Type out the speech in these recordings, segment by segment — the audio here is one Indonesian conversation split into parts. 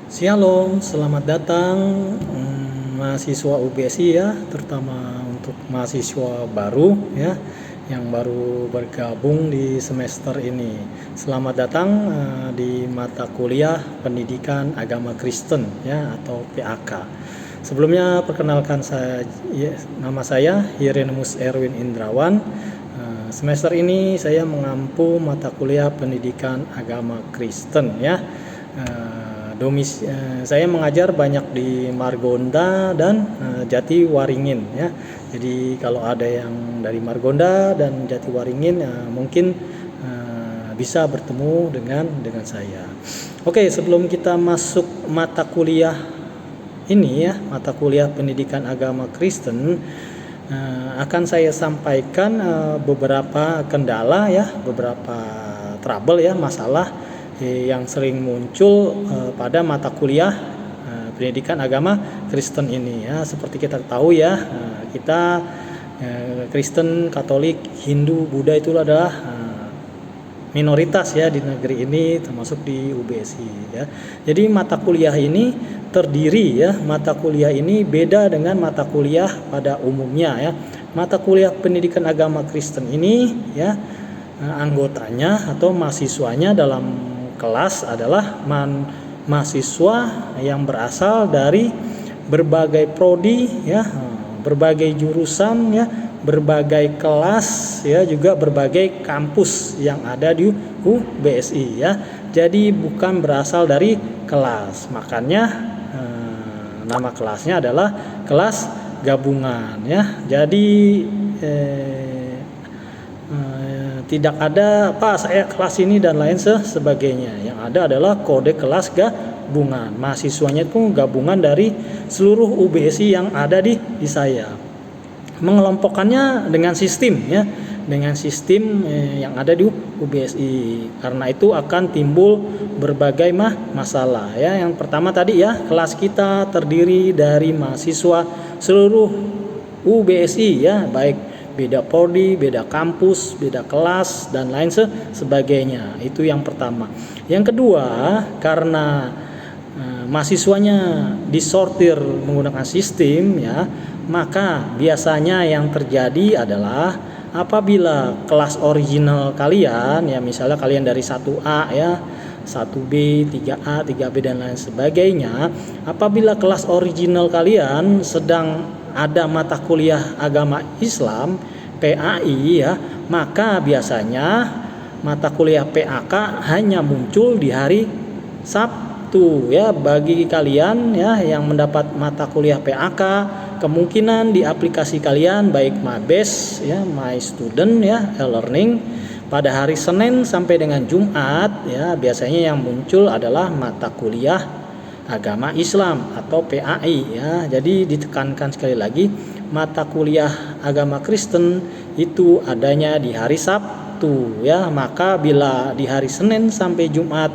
Shalom, selamat datang mahasiswa UBSI ya, terutama untuk mahasiswa baru ya yang baru bergabung di semester ini. Selamat datang di mata kuliah Pendidikan Agama Kristen ya atau PAK. Sebelumnya perkenalkan nama saya Hieronymus Erwin Indrawan. Semester ini saya mengampu mata kuliah Pendidikan Agama Kristen ya. Saya mengajar banyak di Margonda dan Jatiwaringin ya. Jadi kalau ada yang dari Margonda dan Jatiwaringin mungkin bisa bertemu dengan saya. Oke, sebelum kita masuk mata kuliah ini ya, mata kuliah Pendidikan Agama Kristen, akan saya sampaikan beberapa kendala ya, beberapa trouble ya, masalah yang sering muncul pada mata kuliah Pendidikan Agama Kristen ini ya. Seperti kita tahu ya, kita Kristen, Katolik, Hindu, Buddha itu adalah minoritas ya di negeri ini, termasuk di UBSI ya. Jadi mata kuliah ini terdiri ya, mata kuliah ini beda dengan mata kuliah pada umumnya ya. Mata kuliah Pendidikan Agama Kristen ini ya, anggotanya atau mahasiswanya dalam kelas adalah mahasiswa yang berasal dari berbagai prodi ya, berbagai jurusan ya, berbagai kelas ya, juga berbagai kampus yang ada di UBSI ya. Jadi bukan berasal dari kelas. Makanya nama kelasnya adalah kelas gabungan ya. Jadi tidak ada saya kelas ini dan lain sebagainya. Yang ada adalah kode kelas gabungan. Mahasiswanya itu gabungan dari seluruh UBSI yang ada di saya. Mengelompokkannya dengan sistem ya, dengan sistem yang ada di UBSI. Karena itu akan timbul berbagai masalah ya. Yang pertama tadi ya, kelas kita terdiri dari mahasiswa seluruh UBSI ya, baik beda prodi, beda kampus, beda kelas dan lain sebagainya. Itu yang pertama. Yang kedua, karena mahasiswanya disortir menggunakan sistem ya, maka biasanya yang terjadi adalah apabila kelas original kalian ya, misalnya kalian dari 1A ya, 1B, 3A, 3B dan lain sebagainya, apabila kelas original kalian sedang ada mata kuliah agama Islam PAI ya, maka biasanya mata kuliah PAK hanya muncul di hari Sabtu ya. Bagi kalian ya yang mendapat mata kuliah PAK, kemungkinan di aplikasi kalian baik MyBase ya, My Student ya, e-learning pada hari Senin sampai dengan Jumat ya, biasanya yang muncul adalah mata kuliah agama Islam atau PAI ya. Jadi ditekankan sekali lagi, mata kuliah agama Kristen itu adanya di hari Sabtu ya. Maka bila di hari Senin sampai Jumat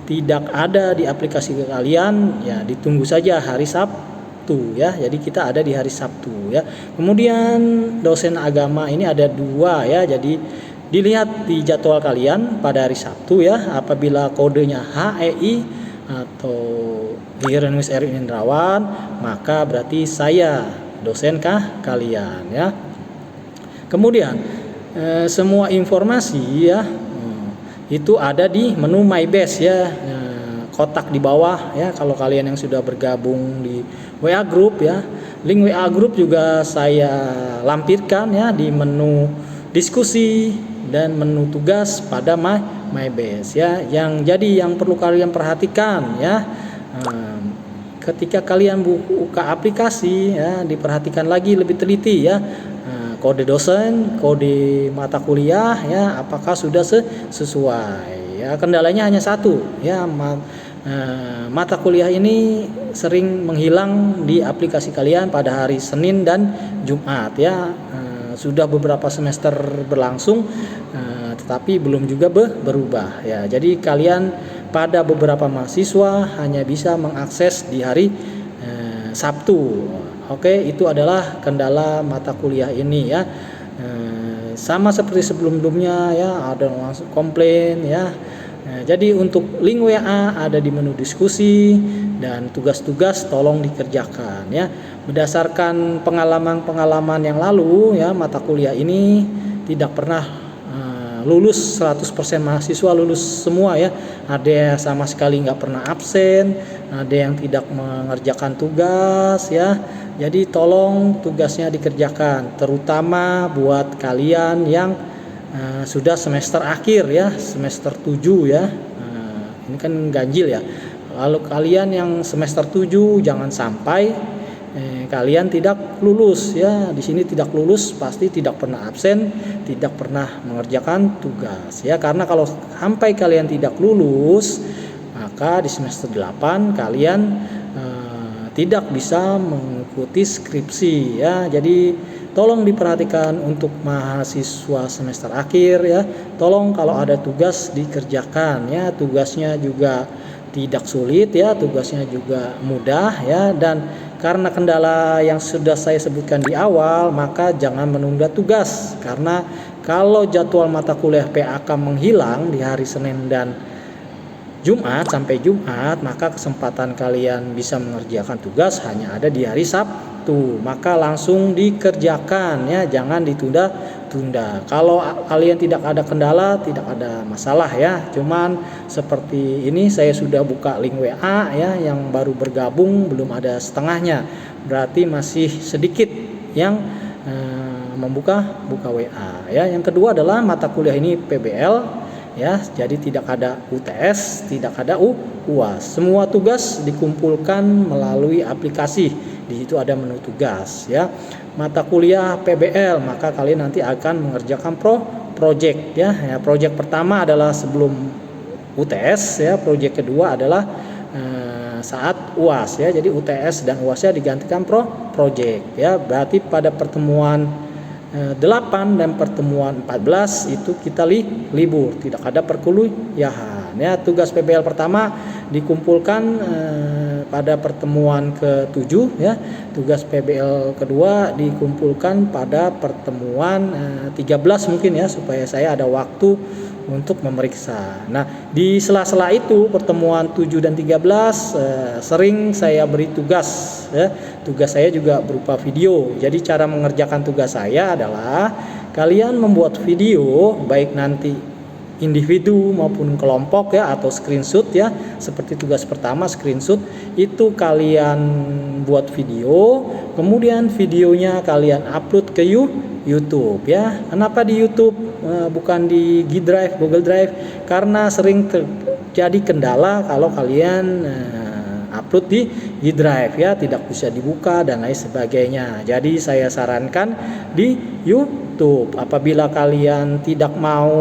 tidak ada di aplikasi kalian ya, ditunggu saja hari Sabtu ya. Jadi kita ada di hari Sabtu ya. Kemudian dosen agama ini ada 2 ya. Jadi dilihat di jadwal kalian pada hari Sabtu ya, apabila kodenya HEI atau Hieronymus Erwin Indrawan, maka berarti saya dosenkah kalian ya. Kemudian semua informasi ya itu ada di menu MyBase ya, kotak di bawah ya. Kalau kalian yang sudah bergabung di WA Group ya, link WA Group juga saya lampirkan ya di menu diskusi dan menu tugas pada MyBase ya. Yang perlu kalian perhatikan ya, ketika kalian buka aplikasi ya, diperhatikan lagi lebih teliti ya, kode dosen, kode mata kuliah ya, apakah sudah sesuai ya. Kendalanya hanya satu ya, mata kuliah ini sering menghilang di aplikasi kalian pada hari Senin dan Jumat ya. Sudah beberapa semester berlangsung tetapi belum juga berubah ya. Jadi kalian pada beberapa mahasiswa hanya bisa mengakses di hari Sabtu. Oke, itu adalah kendala mata kuliah ini ya. Sama seperti sebelum-sebelumnya ya, ada langsung komplain ya, Nah, jadi untuk link WA ada di menu diskusi dan tugas-tugas tolong dikerjakan ya. Berdasarkan pengalaman-pengalaman yang lalu ya, mata kuliah ini tidak pernah lulus 100% mahasiswa lulus semua ya. Ada yang sama sekali nggak pernah absen, ada yang tidak mengerjakan tugas ya. Jadi tolong tugasnya dikerjakan, terutama buat kalian yang sudah semester akhir ya, semester 7 ya. Ini kan ganjil ya. Lalu kalian yang semester 7 jangan sampai kalian tidak lulus ya. Di sini tidak lulus pasti tidak pernah absen, tidak pernah mengerjakan tugas ya. Karena kalau sampai kalian tidak lulus, maka di semester 8 kalian tidak bisa mengikuti skripsi ya. Jadi tolong diperhatikan untuk mahasiswa semester akhir ya. Tolong kalau ada tugas dikerjakan ya. Tugasnya juga tidak sulit ya, tugasnya juga mudah ya. Dan karena kendala yang sudah saya sebutkan di awal, maka jangan menunda tugas. Karena kalau jadwal mata kuliah PAK menghilang di hari Senin dan Jumat sampai Jumat, maka kesempatan kalian bisa mengerjakan tugas hanya ada di hari Sabtu. Maka langsung dikerjakan ya, jangan ditunda-tunda. Kalau kalian tidak ada kendala, tidak ada masalah ya. Cuman seperti ini saya sudah buka link WA ya, yang baru bergabung belum ada setengahnya. Berarti masih sedikit yang buka WA ya. Yang kedua adalah mata kuliah ini PBL ya, jadi tidak ada UTS, tidak ada UAS. Semua tugas dikumpulkan melalui aplikasi. Di situ ada menu tugas ya. Mata kuliah PBL, maka kalian nanti akan mengerjakan project ya. Project pertama adalah sebelum UTS ya, project kedua adalah saat UAS ya. Jadi UTS dan UASnya digantikan project ya. Berarti pada pertemuan 8 dan pertemuan 14 itu kita libur, tidak ada perkuliahan ya. Tugas PBL pertama dikumpulkan pada pertemuan ke-7 ya. Tugas PBL kedua dikumpulkan pada pertemuan 13 mungkin ya, supaya saya ada waktu untuk memeriksa. Nah, di sela-sela itu pertemuan 7 dan 13 sering saya beri tugas ya. Tugas saya juga berupa video. Jadi cara mengerjakan tugas saya adalah kalian membuat video, baik nanti individu maupun kelompok ya, atau screenshot ya. Seperti tugas pertama screenshot itu kalian buat video, kemudian videonya kalian upload ke YouTube ya. Kenapa di YouTube bukan di G Drive, Google Drive? Karena sering terjadi kendala kalau kalian upload di G Drive ya, tidak bisa dibuka dan lain sebagainya. Jadi saya sarankan di YouTube. Apabila kalian tidak mau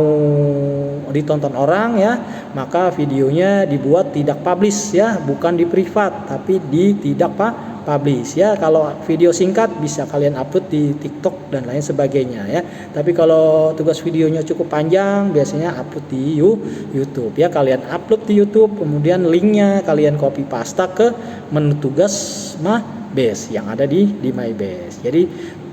ditonton orang ya, maka videonya dibuat tidak publish ya, bukan di privat tapi di tidak publish ya. Kalau video singkat bisa kalian upload di TikTok dan lain sebagainya ya. Tapi kalau tugas videonya cukup panjang, biasanya upload di YouTube ya. Kalian upload di YouTube, kemudian linknya kalian copy paste ke menu tugas MyBase yang ada di MyBase. Jadi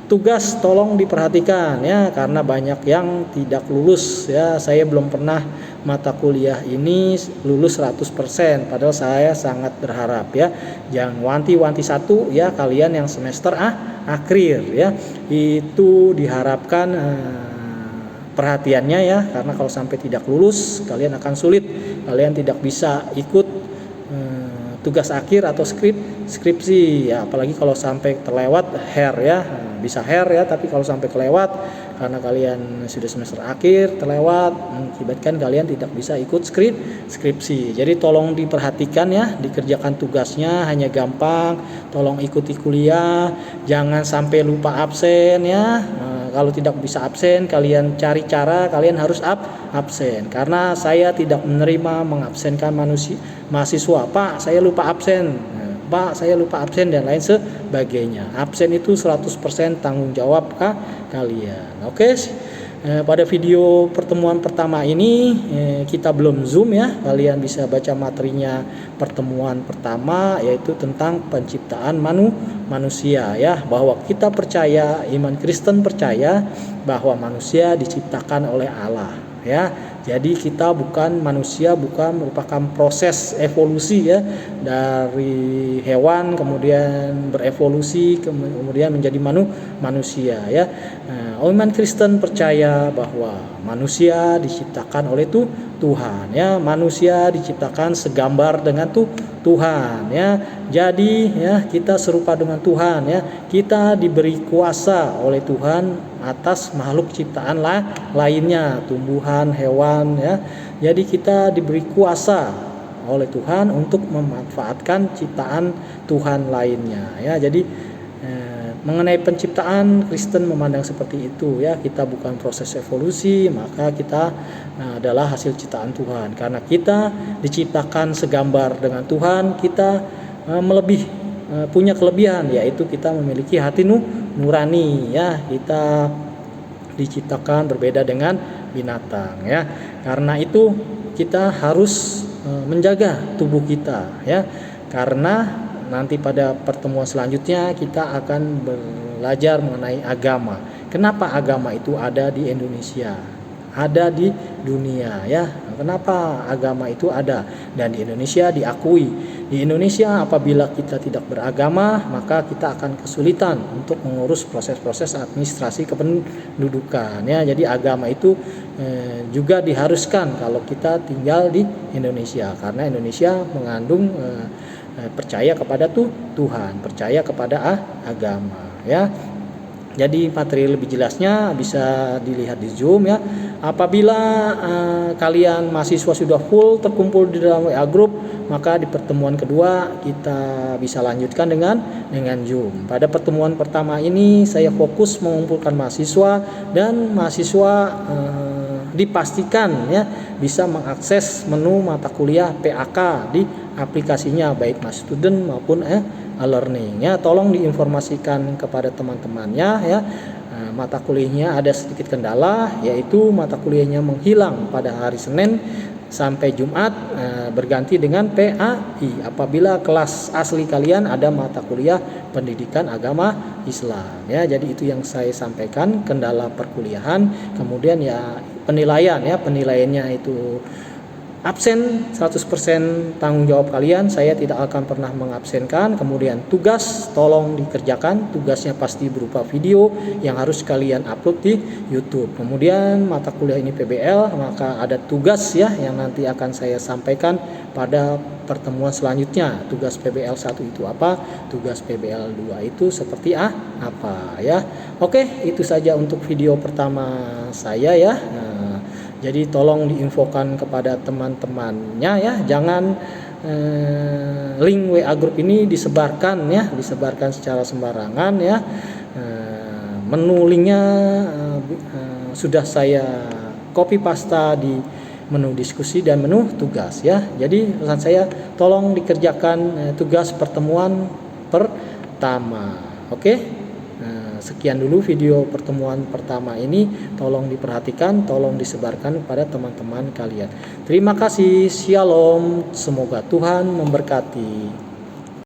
tugas tolong diperhatikan ya, karena banyak yang tidak lulus ya. Saya belum pernah mata kuliah ini lulus 100%, padahal saya sangat berharap ya. Jangan wanti-wanti satu ya, kalian yang semester akhir ya, itu diharapkan perhatiannya ya, karena kalau sampai tidak lulus kalian akan sulit, kalian tidak bisa ikut tugas akhir atau skripsi ya. Apalagi kalau sampai terlewat ya, bisa ya, tapi kalau sampai kelewat karena kalian sudah semester akhir terlewat, mengakibatkan kalian tidak bisa ikut skripsi. Jadi tolong diperhatikan ya, dikerjakan tugasnya hanya gampang, tolong ikuti kuliah, jangan sampai lupa absen ya. Kalau tidak bisa absen, kalian cari cara, kalian harus absen. Karena saya tidak menerima mengabsenkan mahasiswa. Pak, saya lupa absen. Pak, saya lupa absen dan lain sebagainya. Absen itu 100% tanggung jawab kalian. Oke. Pada video pertemuan pertama ini kita belum zoom ya. Kalian bisa baca materinya pertemuan pertama, yaitu tentang penciptaan manusia ya, bahwa kita percaya, iman Kristen percaya bahwa manusia diciptakan oleh Allah ya. Jadi kita bukan manusia, bukan merupakan proses evolusi ya, dari hewan kemudian berevolusi kemudian menjadi manusia ya. Iman Kristen percaya bahwa manusia diciptakan oleh Tuhan ya, manusia diciptakan segambar dengan Tuhan ya. Jadi ya, kita serupa dengan Tuhan ya. Kita diberi kuasa oleh Tuhan atas makhluk ciptaan lainnya, tumbuhan, hewan ya. Jadi kita diberi kuasa oleh Tuhan untuk memanfaatkan ciptaan Tuhan lainnya ya. Jadi mengenai penciptaan, Kristen memandang seperti itu ya. Kita bukan proses evolusi, maka kita adalah hasil ciptaan Tuhan. Karena kita diciptakan segambar dengan Tuhan, kita punya kelebihan, yaitu kita memiliki hati nurani ya. Kita diciptakan berbeda dengan binatang ya. Karena itu kita harus menjaga tubuh kita ya. Karena nanti pada pertemuan selanjutnya kita akan belajar mengenai agama. Kenapa agama itu ada di Indonesia, ada di dunia ya? Kenapa agama itu ada dan di Indonesia diakui? Di Indonesia apabila kita tidak beragama, maka kita akan kesulitan untuk mengurus proses-proses administrasi kependudukan ya. Jadi agama itu juga diharuskan kalau kita tinggal di Indonesia, karena Indonesia mengandung percaya kepada Tuhan, percaya kepada agama ya. Jadi materi lebih jelasnya bisa dilihat di Zoom ya. Apabila kalian mahasiswa sudah full terkumpul di dalam WA group, maka di pertemuan kedua kita bisa lanjutkan dengan Zoom. Pada pertemuan pertama ini saya fokus mengumpulkan mahasiswa, dan mahasiswa dipastikan ya bisa mengakses menu mata kuliah PAK di aplikasinya, baik Mas Student maupun e-learning ya. Tolong diinformasikan kepada teman-temannya ya. Mata kuliahnya ada sedikit kendala, yaitu mata kuliahnya menghilang pada hari Senin sampai Jumat, berganti dengan PAI apabila kelas asli kalian ada mata kuliah pendidikan agama Islam ya. Jadi itu yang saya sampaikan, kendala perkuliahan. Kemudian ya penilaian ya, penilaiannya itu absen 100% tanggung jawab kalian, saya tidak akan pernah mengabsenkan. Kemudian tugas tolong dikerjakan, tugasnya pasti berupa video yang harus kalian upload di YouTube. Kemudian mata kuliah ini PBL, maka ada tugas ya yang nanti akan saya sampaikan pada pertemuan selanjutnya. Tugas PBL 1 itu apa, tugas PBL 2 itu seperti apa ya. Oke, itu saja untuk video pertama saya ya. Jadi tolong diinfokan kepada teman-temannya ya, jangan link WA group ini disebarkan ya, disebarkan secara sembarangan ya. Menu linknya sudah saya copy pasta di menu diskusi dan menu tugas ya. Jadi pesan saya, tolong dikerjakan tugas pertemuan pertama. Oke. Sekian dulu video pertemuan pertama ini, tolong diperhatikan, tolong disebarkan kepada teman-teman kalian. Terima kasih, shalom, semoga Tuhan memberkati.